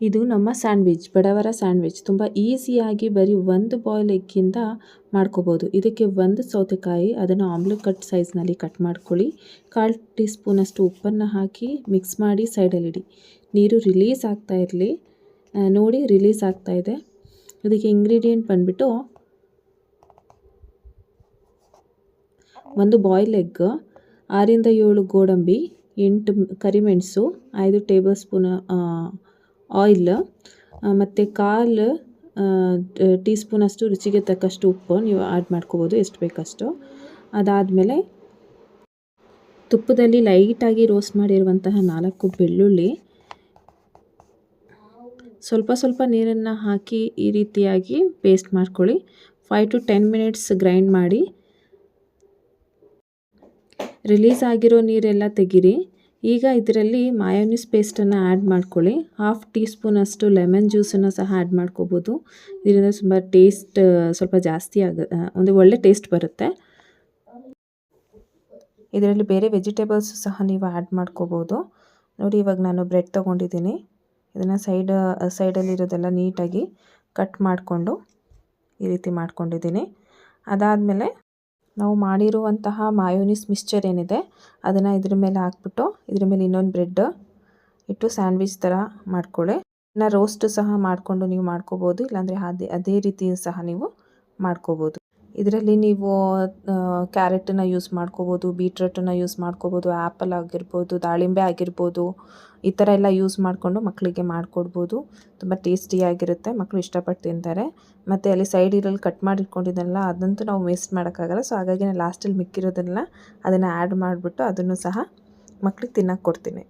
ಇದು ನಮ್ಮ ಸ್ಯಾಂಡ್ವಿಚ್, ಬಡವರ ಸ್ಯಾಂಡ್ವಿಚ್. ತುಂಬ ಈಸಿಯಾಗಿ ಬರೀ ಒಂದು ಬಾಯ್ಲ್ ಎಗ್ಗಿಂದ ಮಾಡ್ಕೋಬೋದು. ಇದಕ್ಕೆ ಒಂದು ಸೌತೆಕಾಯಿ, ಅದನ್ನು ಆಮ್ಲೆಟ್ ಕಟ್ ಸೈಜ್ನಲ್ಲಿ ಕಟ್ ಮಾಡ್ಕೊಳ್ಳಿ. 1/4 ಟೀ ಸ್ಪೂನಷ್ಟು ಉಪ್ಪನ್ನು ಹಾಕಿ ಮಿಕ್ಸ್ ಮಾಡಿ ಸೈಡಲ್ಲಿಡಿ. ನೀರು ರಿಲೀಸ್ ಆಗ್ತಾ ಇರಲಿ. ನೋಡಿ ರಿಲೀಸ್ ಆಗ್ತಾ ಇದೆ. ಇದಕ್ಕೆ ಇಂಗ್ರೀಡಿಯೆಂಟ್ ಬಂದುಬಿಟ್ಟು ಒಂದು ಬಾಯ್ಲ್ ಎಗ್, 6 ರಿಂದ 7 ಗೋಡಂಬಿ, 8 ಕರಿಮೆಣಸು, 5 ಟೇಬಲ್ ಸ್ಪೂನ್ ಆಯಿಲ್ ಮತ್ತು 1/4 ಟೀ ಸ್ಪೂನಷ್ಟು ರುಚಿಗೆ ತಕ್ಕಷ್ಟು ಉಪ್ಪು ನೀವು ಆ್ಯಡ್ ಮಾಡ್ಕೋಬೋದು, ಎಷ್ಟು ಬೇಕಷ್ಟು. ಅದಾದಮೇಲೆ ತುಪ್ಪದಲ್ಲಿ ಲೈಟಾಗಿ ರೋಸ್ಟ್ ಮಾಡಿರುವಂತಹ 4 ಬೆಳ್ಳುಳ್ಳಿ, ಸ್ವಲ್ಪ ಸ್ವಲ್ಪ ನೀರನ್ನು ಹಾಕಿ ಈ ರೀತಿಯಾಗಿ ಪೇಸ್ಟ್ ಮಾಡ್ಕೊಳ್ಳಿ. 5 to 10 ಮಿನಿಟ್ಸ್ ಗ್ರೈಂಡ್ ಮಾಡಿ. ರಿಲೀಸ್ ಆಗಿರೋ ನೀರೆಲ್ಲ ತೆಗೀರಿ. ಈಗ ಇದರಲ್ಲಿ ಮಾಯೋನಿಸ್ ಪೇಸ್ಟನ್ನು ಆ್ಯಡ್ ಮಾಡ್ಕೊಳ್ಳಿ. 1/2 ಟೀ ಸ್ಪೂನಷ್ಟು ಲೆಮನ್ ಜ್ಯೂಸನ್ನು ಸಹ ಆ್ಯಡ್ ಮಾಡ್ಕೋಬೋದು. ಇದರಿಂದ ತುಂಬ ಟೇಸ್ಟ್ ಸ್ವಲ್ಪ ಜಾಸ್ತಿ ಒಂದು ಒಳ್ಳೆ ಟೇಸ್ಟ್ ಬರುತ್ತೆ. ಇದರಲ್ಲಿ ಬೇರೆ ವೆಜಿಟೇಬಲ್ಸ್ ಸಹ ನೀವು ಆ್ಯಡ್ ಮಾಡ್ಕೋಬೋದು. ನೋಡಿ ಇವಾಗ ನಾನು ಬ್ರೆಡ್ ತೊಗೊಂಡಿದ್ದೀನಿ. ಇದನ್ನು ಸೈಡಲ್ಲಿರೋದೆಲ್ಲ ನೀಟಾಗಿ ಕಟ್ ಮಾಡಿಕೊಂಡು ಈ ರೀತಿ ಮಾಡ್ಕೊಂಡಿದ್ದೀನಿ. ಅದಾದಮೇಲೆ ನಾವು ಮಾಡಿರುವಂತಹ ಮಾಯೋನಿಸ್ ಮಿಕ್ಸ್ಚರ್ ಏನಿದೆ ಅದನ್ನು ಇದ್ರ ಮೇಲೆ ಹಾಕ್ಬಿಟ್ಟು ಇದ್ರ ಮೇಲೆ ಇನ್ನೊಂದು ಬ್ರೆಡ್ ಇಟ್ಟು ಸ್ಯಾಂಡ್ವಿಚ್ ಥರ ಮಾಡ್ಕೊಳ್ಳಿ. ಇದನ್ನು ರೋಸ್ಟ್ ಸಹ ಮಾಡಿಕೊಂಡು ನೀವು ಮಾಡ್ಕೋಬೋದು, ಇಲ್ಲಾಂದರೆ ಅದೇ ರೀತಿ ಸಹ ನೀವು ಮಾಡ್ಕೋಬೋದು. ಇದರಲ್ಲಿ ನೀವು ಕ್ಯಾರೆಟನ್ನು ಯೂಸ್ ಮಾಡ್ಕೋಬೋದು, ಬೀಟ್ರೂಟನ್ನು ಯೂಸ್ ಮಾಡ್ಕೋಬೋದು, ಆ್ಯಪಲ್ ಆಗಿರ್ಬೋದು, ದಾಳಿಂಬೆ ಆಗಿರ್ಬೋದು, ಈ ಥರ ಎಲ್ಲ ಯೂಸ್ ಮಾಡಿಕೊಂಡು ಮಕ್ಕಳಿಗೆ ಮಾಡಿಕೊಡ್ಬೋದು. ತುಂಬ ಟೇಸ್ಟಿಯಾಗಿರುತ್ತೆ, ಮಕ್ಕಳು ಇಷ್ಟಪಟ್ಟು ತಿಂತಾರೆ. ಮತ್ತು ಅಲ್ಲಿ ಸೈಡಿರಲ್ಲಿ ಕಟ್ ಮಾಡಿ ಇಟ್ಕೊಂಡಿದ್ದೆನಲ್ಲ ಅದಂತೂ ನಾವು ವೇಸ್ಟ್ ಮಾಡೋಕ್ಕಾಗಲ್ಲ. ಸೊ ಹಾಗಾಗಿ ನಾನು ಲಾಸ್ಟಲ್ಲಿ ಮಿಕ್ಕಿರೋದನ್ನು ಅದನ್ನು ಆ್ಯಡ್ ಮಾಡಿಬಿಟ್ಟು ಅದನ್ನು ಸಹ ಮಕ್ಕಳಿಗೆ ತಿನ್ನೋಕ್ಕೆ ಕೊಡ್ತೀನಿ.